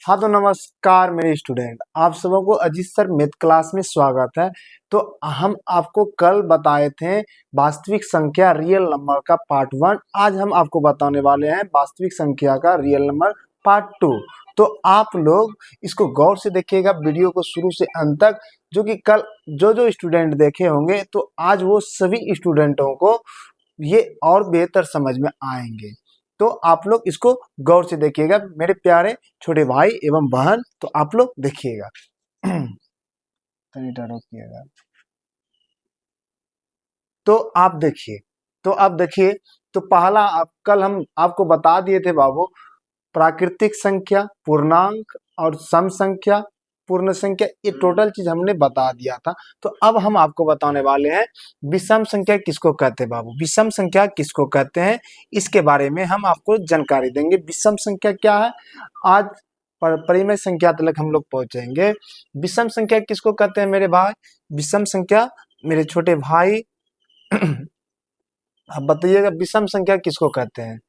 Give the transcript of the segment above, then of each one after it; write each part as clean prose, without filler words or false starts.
हाँ तो नमस्कार मेरे स्टूडेंट, आप सबों को अजीत सर मैथ क्लास में स्वागत है। तो हम आपको कल बताए थे वास्तविक संख्या रियल नंबर का पार्ट 1। आज हम आपको बताने वाले हैं वास्तविक संख्या का रियल नंबर पार्ट 2। तो आप लोग इसको गौर से देखिएगा वीडियो को शुरू से अंत तक, जो कि कल जो स्टूडेंट देखे होंगे तो आज वो सभी स्टूडेंटों को ये और बेहतर समझ में आएंगे। तो आप लोग इसको गौर से देखिएगा मेरे प्यारे छोटे भाई एवं बहन। तो आप लोग देखिएगा रोकिएगा। तो आप देखिए तो पहला कल हम आपको बता दिए थे बाबू, प्राकृतिक संख्या, पूर्णांक और सम संख्या, पूर्ण संख्या, ये टोटल चीज हमने बता दिया था। तो अब हम आपको बताने वाले हैं विषम संख्या किसको कहते हैं बाबू। विषम संख्या किसको कहते हैं इसके बारे में हम आपको जानकारी देंगे। विषम संख्या क्या है, आज परिमेय संख्या तक हम लोग पहुंचेंगे। विषम संख्या किसको कहते हैं मेरे भाई, विषम संख्या मेरे छोटे भाई आप बताइएगा विषम संख्या किसको कहते हैं।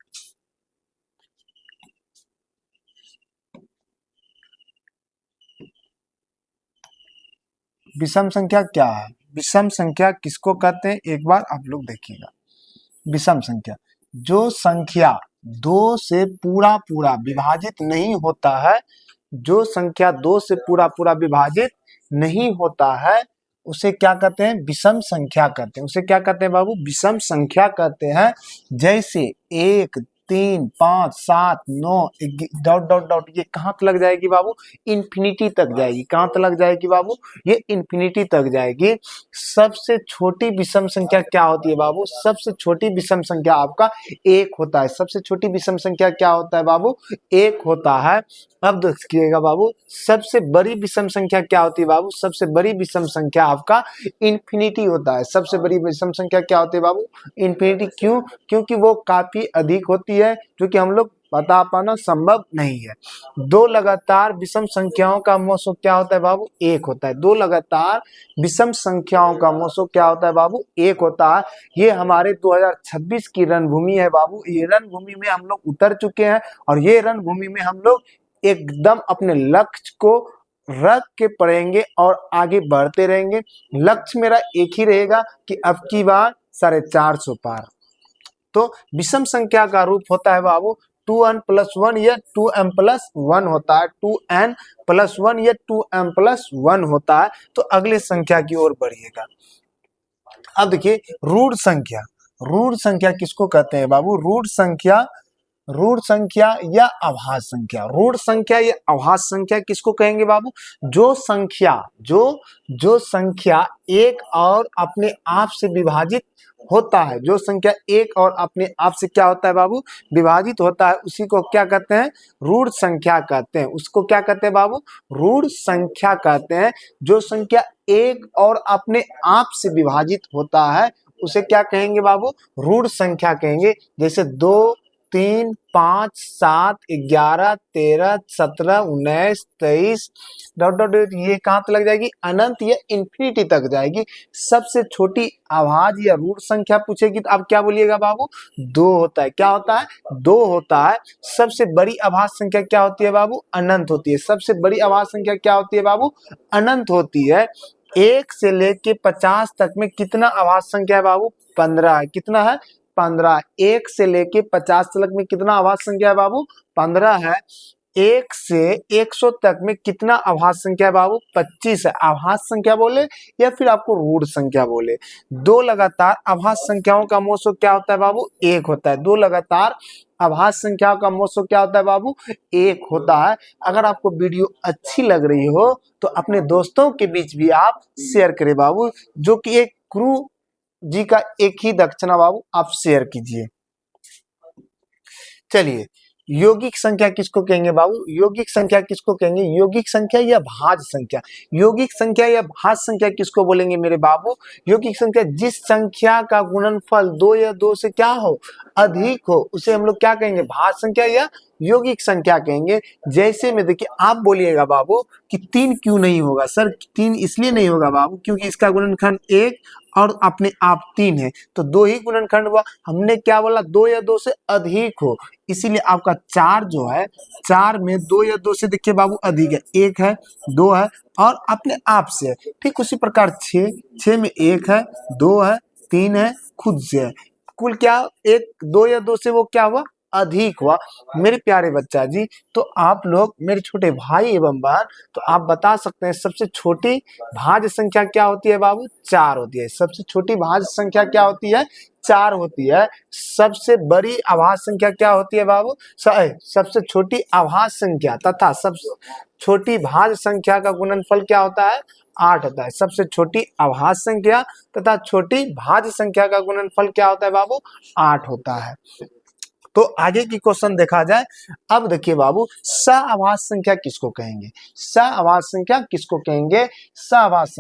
विषम संख्या क्या है, विषम संख्या किसको कहते हैं एक बार आप लोग देखिएगा। विषम संख्या जो संख्या दो से पूरा पूरा विभाजित नहीं होता है, जो संख्या दो से पूरा पूरा विभाजित नहीं होता है उसे क्या कहते हैं, विषम संख्या कहते हैं। उसे क्या कहते हैं बाबू, विषम संख्या कहते हैं। जैसे 1 3 5 7 9 डॉट डॉट डॉट, ये कहाँ तक लग जाएगी बाबू, इन्फिनिटी तक जाएगी। कहाँ तक लग जाएगी बाबू, ये इन्फिनिटी तक जाएगी। सबसे छोटी विषम संख्या क्या होती है बाबू, सबसे छोटी विषम संख्या आपका 1 होता है। सबसे छोटी विषम संख्या क्या होता है बाबू, 1 होता है। अब देखिएगा बाबू, सबसे बड़ी विषम संख्या क्या होती है बाबू, सबसे बड़ी विषम संख्या आपका इन्फिनिटी होता है। सबसे बड़ी विषम संख्या क्या होती है बाबू, इन्फिनिटी। क्यों, क्योंकि वो काफी अधिक होती है, जो कि हम लोग बता पाना संभव नहीं है। दो लगातार विषम संख्याओं का मोसो क्या होता है बाबू, 1 होता है। दो लगातार विषम संख्याओं का मोसो क्या होता है बाबू, 1 होता है। ये हमारे 2026 की रणभूमि है बाबू। ये रणभूमि में हम लोग उतर चुके हैं और ये रणभूमि में हम लोग एकदम अपने लक्ष्य को रख के पढ़ेंगे और आगे बढ़ते रहेंगे। लक्ष्य मेरा एक ही रहेगा कि अब की बार 450 पार। तो विषम संख्या का रूप होता है बाबू 2n+1 या 2m+1 होता है। 2n+1 या 2m+1 होता है। तो अगले संख्या की ओर बढ़िएगा। अब देखिए रूढ़ संख्या, रूढ़ संख्या किसको कहते हैं बाबू, रूढ़ संख्या या अभाज्य संख्या। रूढ़ संख्या या अभाज्य संख्या किसको कहेंगे बाबू, जो संख्या एक और अपने आप से विभाजित होता है। जो संख्या एक और अपने आप से क्या होता है बाबू, विभाजित होता है, उसी को क्या कहते हैं, रूढ़ संख्या कहते हैं। उसको क्या कहते हैं बाबू, रूढ़ संख्या कहते हैं। जो संख्या एक और अपने आप से विभाजित होता है उसे क्या कहेंगे बाबू, रूढ़ संख्या कहेंगे। जैसे 2 3 5 7 11 13 17 19 23 डॉट डॉट, ये कहाँ तक लग जाएगी, अनंत या इन्फिनिटी तक जाएगी। सबसे छोटी अभाज्य या रूढ़ संख्या पूछेगी तो आप क्या बोलिएगा बाबू, 2 होता है। क्या होता है, 2 होता है। सबसे बड़ी अभाज्य संख्या क्या होती है बाबू, अनंत होती है। सबसे बड़ी अभाज्य संख्या क्या होती है बाबू, अनंत होती है। 1 से लेके 50 तक में कितना अभाज्य संख्या है बाबू, 15 है। कितना है, 15। 1 से लेके 50 तक में कितना अभाज्य संख्या है बाबू, 15 है। 1 से 100 तक में कितना अभाज्य संख्या है बाबू, 25 है। अभाज्य संख्या बोले या फिर आपको रूढ़ संख्या बोले, दो लगातार अभाज्य संख्याओं का मोसो क्या होता है बाबू, 1 होता है। दो लगातार अभाज्य संख्याओं का मोसो क्या होता है बाबू, 1 होता है। अगर आपको वीडियो अच्छी लग रही हो तो अपने दोस्तों के बीच भी आप शेयर करें बाबू, जो कि एक गुरु जी का एक ही दक्षिणा बाबू आप शेयर कीजिए। चलिए यौगिक संख्या किसको कहेंगे बाबू, यौगिक संख्या किसको कहेंगे, यौगिक संख्या या भाज्य संख्या। यौगिक संख्या या भाज्य संख्या किसको बोलेंगे मेरे बाबू, यौगिक संख्या जिस संख्या का गुणनफल 2 या 2 से क्या हो, अधिक हो, उसे हम लोग क्या कहेंगे, भाज्य संख्या या यौगिक संख्या कहेंगे। जैसे में देखिए आप बोलिएगा बाबू कि 3 क्यों नहीं होगा सर, 3 इसलिए नहीं होगा बाबू क्योंकि इसका गुणनखंड 1 और अपने आप 3 है, तो 2 ही गुणनखंड हुआ। हमने क्या बोला, 2 या 2 से अधिक हो, इसीलिए आपका 4 जो है, 4 में 2 या 2 से देखिए बाबू अधिक है, 1 है, 2 है और अपने आप से है। ठीक उसी प्रकार 6 में 1 है, 2 है, 3 है, खुद से है। कुल क्या 1 2 या 2 से वो क्या हुआ, अधिक हुआ। मेरे प्यारे बच्चा जी, तो आप लोग मेरे छोटे भाई एवं बहन, तो आप बता सकते हैं सबसे छोटी भाज्य संख्या क्या होती है बाबू, 4 होती है। सबसे छोटी भाज्य संख्या क्या होती है, 4 होती है। सबसे बड़ी अभाज्य संख्या क्या होती है बाबू, सबसे छोटी अभाज्य संख्या तथा सबसे छोटी भाज्य संख्या का गुणनफल क्या होता है, 8 होता है। सबसे छोटी अभाज्य संख्या तथा छोटी भाज्य संख्या का गुणनफल क्या होता है बाबू, 8 होता है। तो आगे की क्वेश्चन देखा जाए। अब देखिए बाबू, सअभाज्य संख्या किसको कहेंगे, सअभाज्य संख्या किसको कहेंगे, सअभाज्य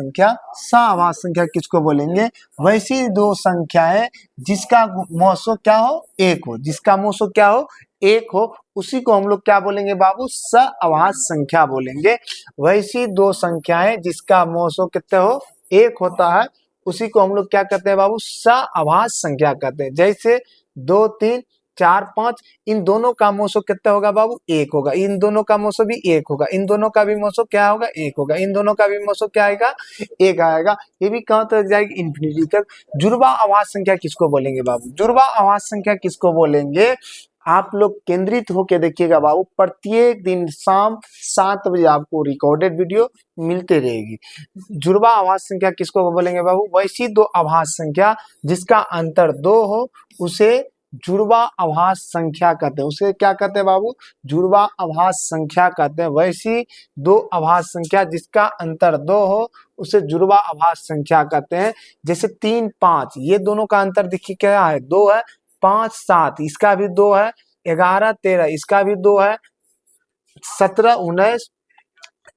संख्या किसको बोलेंगे, वैसी दो संख्याएं जिसका मौसो क्या हो, 1 हो, जिसका मौसो क्या हो, 1 हो, उसी को हम लोग क्या बोलेंगे बाबू, सअभाज्य संख्या बोलेंगे। वैसी दो संख्याएं जिसका मौसो कितने हो, 1 होता है, उसी को हम लोग क्या कहते हैं बाबू, सअभाज्य संख्या कहते हैं। जैसे 2 3 4 5, इन दोनों का मौसो कितना होगा बाबू, 1 होगा, इन दोनों का मौसो भी 1 होगा, इन दोनों का भी मौसो क्या होगा, 1 होगा, इन दोनों का भी मौसो क्या आएगा, 1 आएगा। ये भी कहां तक जाएगी, इन्फिनिटी तक। जुड़वा अभाज्य संख्या किसको बोलेंगे बाबू, जुड़वा अभाज्य संख्या किसको बोलेंगे, आप लोग केंद्रित होकर देखिएगा बाबू, प्रत्येक दिन शाम 7 बजे आपको रिकॉर्डेड वीडियो मिलते रहेगी। जुड़वा अभाज्य संख्या किसको बोलेंगे बाबू, वैसी दो अभाज्य संख्या जिसका अंतर 2 हो, उसे जुड़वा अभाज्य संख्या कहते हैं। उसे क्या कहते हैं बाबू, जुड़वा अभाज्य संख्या कहते हैं। वैसी दो अभाज्य संख्या जिसका अंतर 2 हो, उसे जुड़वा अभाज्य संख्या कहते हैं। जैसे 3 5, ये दोनों का अंतर देखिए क्या है, 2 है। 5 7, इसका भी 2 है। 11 13, इसका भी 2 है। 17 19,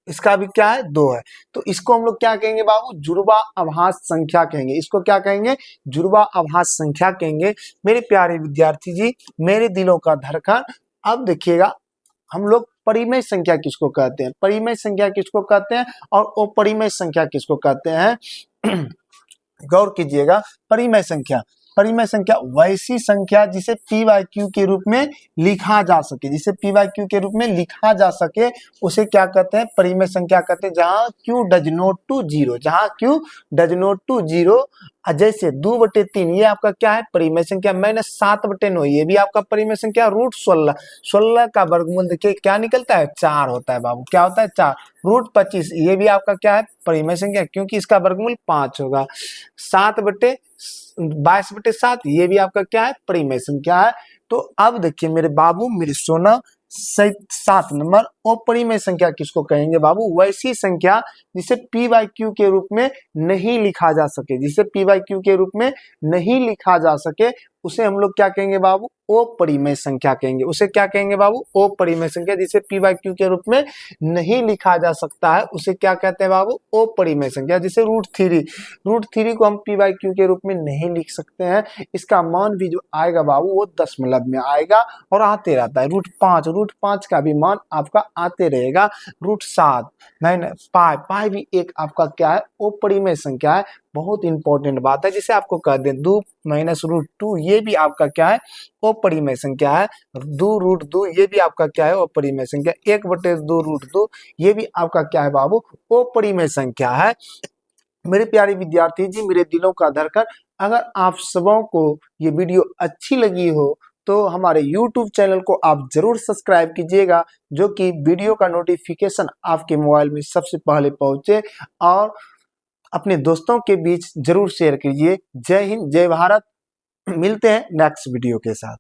इसका भी क्या है, 2 है। तो इसको हम लोग क्या कहेंगे बाबू, जुड़वा अभाज्य संख्या कहेंगे। इसको क्या कहेंगे, जुड़वा अभाज्य संख्या कहेंगे। मेरे प्यारे विद्यार्थी जी, मेरे दिलों का धड़कन, अब देखिएगा हम लोग परिमेय संख्या किसको कहते हैं, परिमेय संख्या किसको कहते हैं और अपरिमेय संख्या किसको कहते हैं। गौर कीजिएगा, परिमेय संख्या, परिमेय संख्या वैसी संख्या जिसे p बाई क्यू के रूप में लिखा जा सके, जिसे p बाई क्यू के रूप में लिखा जा सके, उसे क्या कहते हैं, परिमेय संख्या कहते हैं। जहां q डज नॉट टू 0, जहां q डज नॉट टू 0। जैसे 2/3 ये आपका क्या है, परिमेय संख्या। -7/9 ये भी आपका परिमेय संख्या। √16, 16 का वर्गमूल देखिए क्या निकलता है, 4 होता है बाबू, क्या होता है, 4। √25 ये भी आपका क्या है, परिमेय संख्या, क्योंकि इसका वर्गमूल 5 होगा। 22/7 ये भी आपका क्या है, परिमेय संख्या है। तो अब देखिए मेरे बाबू, मेरे सोना, 7 नंबर अपरिमेय संख्या किसको कहेंगे बाबू, वैसी संख्या जिसे p बाई क्यू के रूप में नहीं लिखा जा सके, जिसे p बाई क्यू के रूप में नहीं लिखा जा सके, उसे हम लोग क्या कहेंगे बाबू, अपरिमेय संख्या कहेंगे। उसे क्या कहेंगे बाबू, अपरिमेय संख्या। जिसे p बाई क्यू के रूप में नहीं लिखा जा सकता है, उसे क्या कहते हैं बाबू, अपरिमेय संख्या। जैसे √3 को हम p बाई क्यू के रूप में नहीं लिख सकते हैं। इसका मान भी जो आएगा बाबू, वो दशमलव में आएगा और आते रहता है। √5 का भी मान आपका आते रहेगा। √7 पाई भी एक आपका क्या है, अपरिमेय संख्या है। बहुत इंपॉर्टेंट बात है, जिसे आपको कह दें 2 - √2 ये भी आपका क्या है, अपरिमेय संख्या है। 2√2 ये भी आपका क्या है, अपरिमेय संख्या। 1/2√2 ये भी आपका क्या है बाबू, अपरिमेय संख्या है। मेरे प्यारे विद्यार्थी जी, मेरे दिलों का धड़कन, अगर आप सबों को ये वीडियो अच्छी लगी हो तो हमारे YouTube चैनल को आप जरूर सब्सक्राइब कीजिएगा, जो कि वीडियो का नोटिफिकेशन आपके मोबाइल में सबसे पहले पहुंचे, और अपने दोस्तों के बीच जरूर शेयर कीजिए। जय हिंद, जय भारत। मिलते हैं नेक्स्ट वीडियो के साथ।